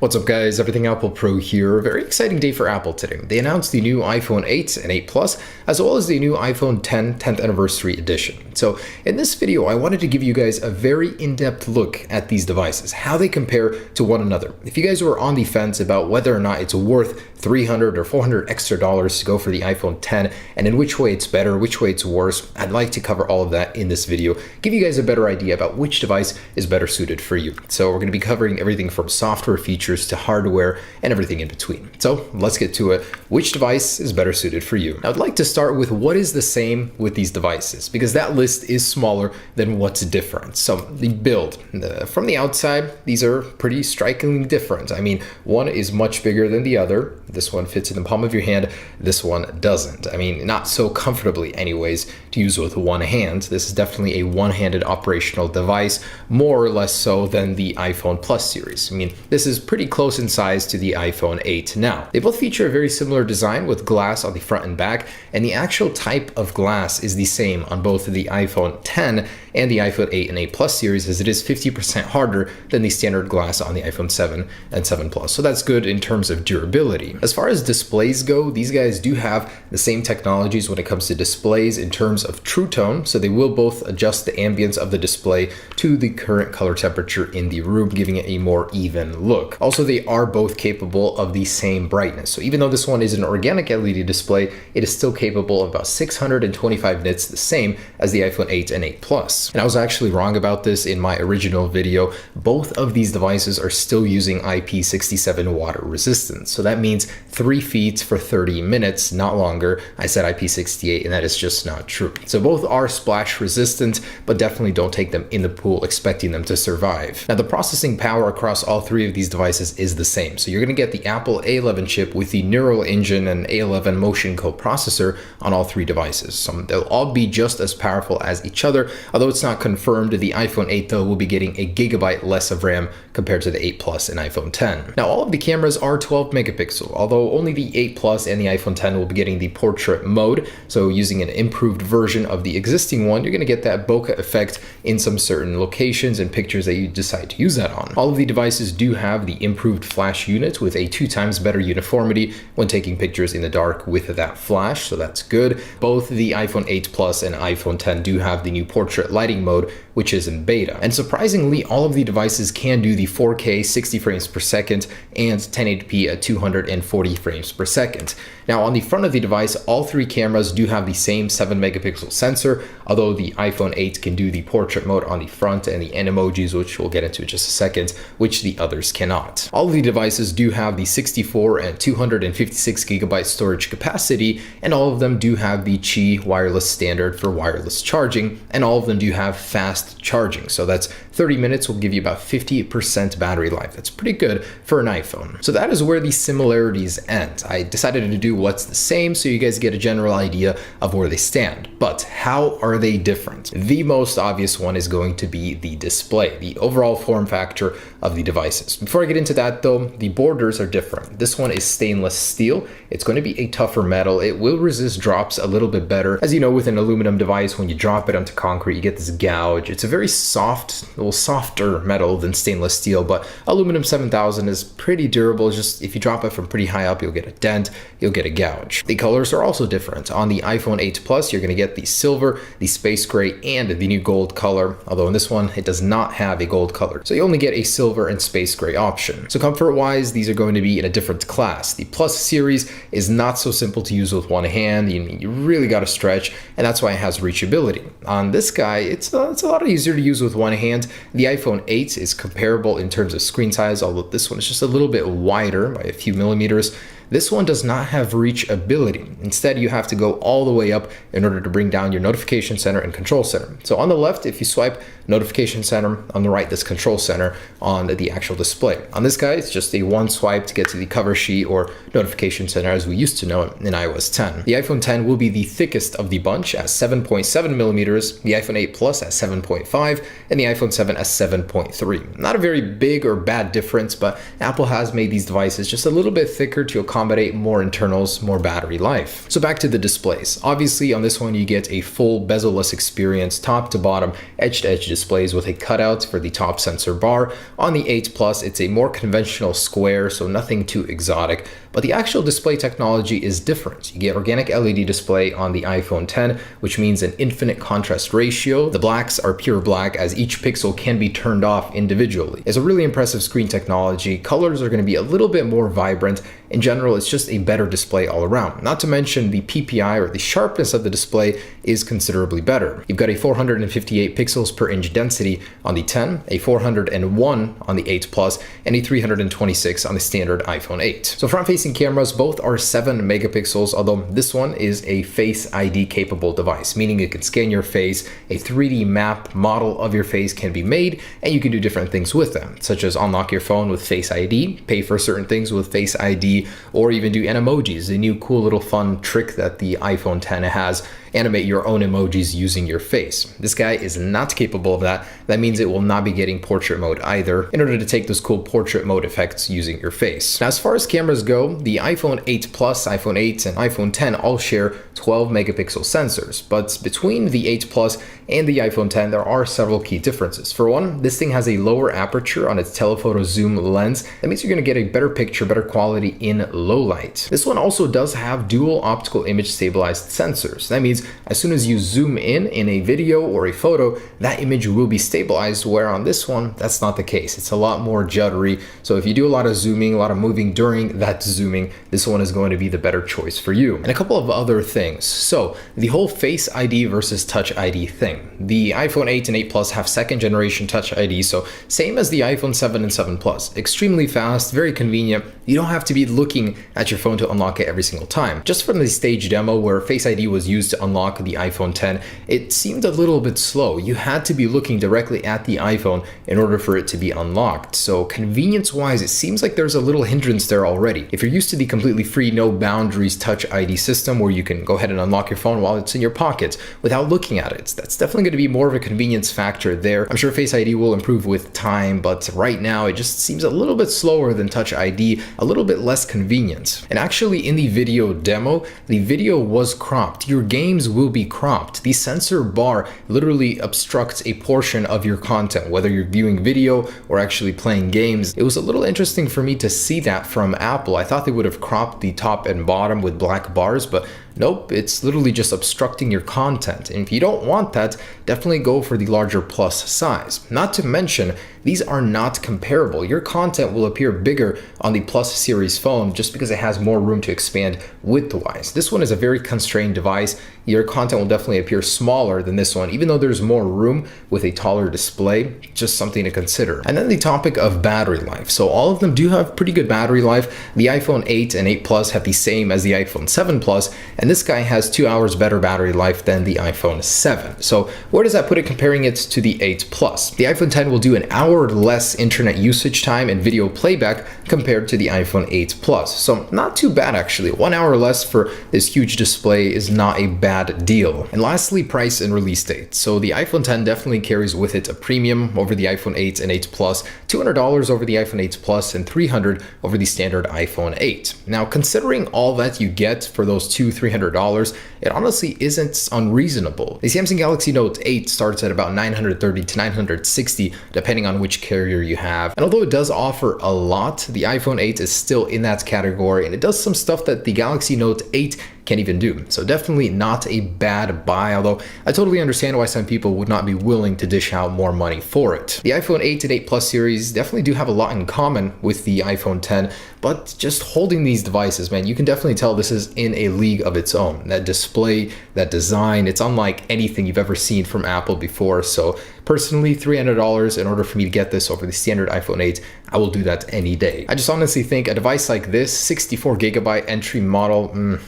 What's up guys, Everything Apple Pro here. A very exciting day for Apple today. They announced the new iPhone 8 and 8 Plus, as well as the new iPhone 10 10th Anniversary Edition. So in this video, I wanted to give you guys a very in-depth look at these devices, how they compare to one another. If you guys were on the fence about whether or not it's worth $300 or $400 extra to go for the iPhone 10, and in which way it's better, which way it's worse, I'd like to cover all of that in this video, give you guys a better idea about which device is better suited for you. So we're going to be covering everything from software features to hardware and everything in between. So let's get to it. Which device is better suited for you? Now, I'd like to start with what is the same with these devices, because that list is smaller than what's different. So the build, from the outside, these are pretty strikingly different. I mean, one is much bigger than the other. This one fits in the palm of your hand. This one doesn't. I mean, not so comfortably anyways to use with one hand. This is definitely a one-handed operational device, more or less so than the iPhone Plus series. I mean, this is pretty close in size to the iPhone 8 now. They both feature a very similar design with glass on the front and back, and the actual type of glass is the same on both the iPhone 10 and the iPhone 8 and 8 Plus series, as it is 50% harder than the standard glass on the iPhone 7 and 7 Plus. So that's good in terms of durability. As far as displays go, these guys do have the same technologies when it comes to displays in terms of True Tone, so they will both adjust the ambience of the display to the current color temperature in the room, giving it a more even look. Also, they are both capable of the same brightness. So even though this one is an organic LED display, it is still capable of about 625 nits, the same as the iPhone 8 and 8 Plus. And I was actually wrong about this in my original video. Both of these devices are still using IP67 water resistance. So that means 3 feet for 30 minutes, not longer. I said IP68, and that is just not true. So both are splash resistant, but definitely don't take them in the pool expecting them to survive. Now, the processing power across all three of these devices is the same. So you're going to get the Apple A11 chip with the Neural Engine and A11 Motion co-processor on all three devices. So they'll all be just as powerful as each other, although it's not confirmed. The iPhone 8 though will be getting a gigabyte less of RAM compared to the 8 Plus and iPhone 10. Now, all of the cameras are 12 megapixel, although only the 8 Plus and the iPhone 10 will be getting the portrait mode. So using an improved version of the existing one, you're going to get that bokeh effect in some certain locations and pictures that you decide to use that on. All of the devices do have the improved flash unit with a 2 times better uniformity when taking pictures in the dark with that flash, so that's good. Both the iPhone 8 Plus and iPhone 10 do have the new portrait lighting mode, which is in beta. And surprisingly, all of the devices can do the 4K 60 frames per second and 1080p at 240 frames per second. Now, on the front of the device, all three cameras do have the same 7 megapixel sensor, although the iPhone 8 can do the portrait mode on the front and the N-emojis, which we'll get into in just a second, which the others cannot. All of the devices do have the 64 and 256 gigabyte storage capacity, and all of them do have the Qi wireless standard for wireless charging, and all of them do have fast charging. So that's 30 minutes will give you about 50% battery life. That's pretty good for an iPhone. So that is where the similarities end. I decided to do what's the same so you guys get a general idea of where they stand. But how are they different? The most obvious one is going to be the display, the overall form factor of the devices. Before I get into that though, the borders are different. This one is stainless steel. It's going to be a tougher metal. It will resist drops a little bit better. As you know, with an aluminum device, when you drop it onto concrete, you get this gouge. It's a very soft, a little softer metal than stainless steel, but aluminum 7000 is pretty durable. Just if you drop it from pretty high up, you'll get a dent, you'll get a gouge. The colors are also different. On the iPhone 8 Plus, you're going to get the silver, the space gray, and the new gold color, although in this one, it does not have a gold color. So you only get a silver and space gray option. So comfort-wise, these are going to be in a different class. The Plus series is not so simple to use with one hand. You really got to stretch, and that's why it has reachability. On this guy, it's a lot easier to use with one hand. The iPhone 8 is comparable in terms of screen size, although this one is just a little bit wider by a few millimeters. This one does not have reachability. Instead, you have to go all the way up in order to bring down your notification center and control center. So on the left, if you swipe notification center, on the right, this control center on the actual display. On this guy, it's just a one swipe to get to the cover sheet or notification center as we used to know it in iOS 10. The iPhone 10 will be the thickest of the bunch at 7.7 millimeters, the iPhone 8 Plus at 7.5, and the iPhone 7 at 7.3. Not a very big or bad difference, but Apple has made these devices just a little bit thicker to accommodate more internals, more battery life. So back to the displays. Obviously, on this one, you get a full bezel-less experience, top to bottom, edge-to-edge displays with a cutout for the top sensor bar. On the 8 Plus, it's a more conventional square, so nothing too exotic. But the actual display technology is different. You get organic LED display on the iPhone 10, which means an infinite contrast ratio. The blacks are pure black, as each pixel can be turned off individually. It's a really impressive screen technology. Colors are going to be a little bit more vibrant. In general, it's just a better display all around. Not to mention the PPI, or the sharpness of the display, is considerably better. You've got a 458 pixels per inch density on the 10, a 401 on the 8 Plus, and a 326 on the standard iPhone 8. So front-facing cameras, both are 7 megapixels, although this one is a Face ID capable device, meaning it can scan your face, a 3D map model of your face can be made, and you can do different things with them, such as unlock your phone with Face ID, pay for certain things with Face ID, or even do animojis, a new cool little fun trick that the iPhone 10 has. Animate your own emojis using your face. This guy is not capable of that. That means it will not be getting portrait mode either, in order to take those cool portrait mode effects using your face. Now, as far as cameras go, the iPhone 8 Plus, iPhone 8, and iPhone 10 all share 12 megapixel sensors, but between the 8 Plus and the iPhone 10, there are several key differences. For one, this thing has a lower aperture on its telephoto zoom lens. That means you're going to get a better picture, better quality in low light. This one also does have dual optical image stabilized sensors. That means as soon as you zoom in a video or a photo, that image will be stabilized, where on this one, that's not the case. It's a lot more juddery. So if you do a lot of zooming, a lot of moving during that zooming, this one is going to be the better choice for you. And a couple of other things. So the whole Face ID versus Touch ID thing. The iPhone 8 and 8 Plus have second generation Touch ID, so same as the iPhone 7 and 7 Plus. Extremely fast, very convenient. You don't have to be looking at your phone to unlock it every single time. Just from the stage demo where Face ID was used to unlock the iPhone 10, it seemed a little bit slow. You had to be looking directly at the iPhone in order for it to be unlocked. So convenience-wise, it seems like there's a little hindrance there already. If you're used to the completely free, no boundaries Touch ID system where you can go ahead and unlock your phone while it's in your pocket without looking at it, that's definitely going to be more of a convenience factor there. I'm sure Face ID will improve with time, but right now it just seems a little bit slower than Touch ID, a little bit less convenient. And actually, in the video demo, the video was cropped. Your games will be cropped. The sensor bar literally obstructs a portion of your content, whether you're viewing video or actually playing games. It was a little interesting for me to see that from Apple. I thought they would have cropped the top and bottom with black bars, but nope, it's literally just obstructing your content. And if you don't want that, definitely go for the larger Plus size. Not to mention, these are not comparable. Your content will appear bigger on the Plus series phone just because it has more room to expand width-wise. This one is a very constrained device. Your content will definitely appear smaller than this one, even though there's more room with a taller display. Just something to consider. And then the topic of battery life. So all of them do have pretty good battery life. The iPhone 8 and 8 Plus have the same as the iPhone 7 Plus, and this guy has 2 hours better battery life than the iPhone 7. So where does that put it comparing it to the 8 Plus? The iPhone 10 will do an hour less internet usage time and video playback compared to the iPhone 8 Plus. So not too bad actually. 1 hour less for this huge display is not a bad deal. And lastly, price and release date. So the iPhone 10 definitely carries with it a premium over the iPhone 8 and 8 Plus, $200 over the iPhone 8 Plus, and $300 over the standard iPhone 8. Now, considering all that you get for those $300, it honestly isn't unreasonable. The Samsung Galaxy Note 8 starts at about $930 to $960, depending on which carrier you have. And although it does offer a lot, the iPhone 8 is still in that category, and it does some stuff that the Galaxy Note 8 can't even do. So definitely not a bad buy, although I totally understand why some people would not be willing to dish out more money for it. The iPhone 8 and 8 Plus series definitely do have a lot in common with the iPhone 10, but just holding these devices, man, you can definitely tell this is in a league of its own. That display, that design, it's unlike anything you've ever seen from Apple before. So personally, $300 in order for me to get this over the standard iPhone 8, I will do that any day. I just honestly think a device like this, 64 gigabyte entry model,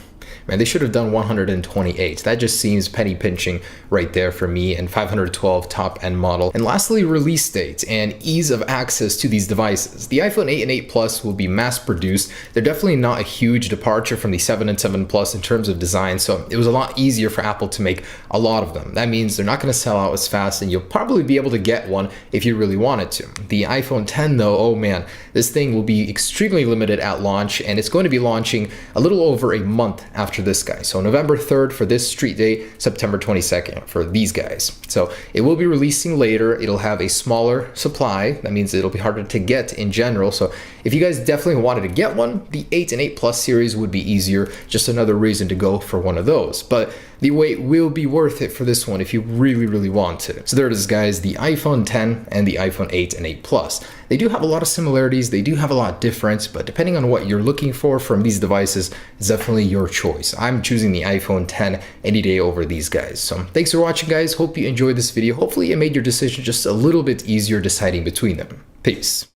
man, they should have done 128. That just seems penny pinching right there for me, and 512 top end model. And lastly, release date and ease of access to these devices. The iPhone 8 and 8 Plus will be mass produced. They're definitely not a huge departure from the 7 and 7 Plus in terms of design, so it was a lot easier for Apple to make a lot of them. That means they're not going to sell out as fast, and you'll probably be able to get one if you really wanted to. The iPhone 10 though, oh man, this thing will be extremely limited at launch, and it's going to be launching a little over a month after after this guy. So November 3rd for this street day, September 22nd for these guys. So it will be releasing later. It'll have a smaller supply. That means it'll be harder to get in general. So if you guys definitely wanted to get one, the 8 and 8 Plus series would be easier. Just another reason to go for one of those. But the wait will be worth it for this one if you really want to. So there it is, guys, the iPhone 10 and the iPhone 8 and 8 Plus. They do have a lot of similarities, they do have a lot different, but depending on what you're looking for from these devices, it's definitely your choice. I'm choosing the iPhone 10 any day over these guys. So thanks for watching, guys. Hope you enjoyed this video. Hopefully it made your decision just a little bit easier deciding between them. Peace.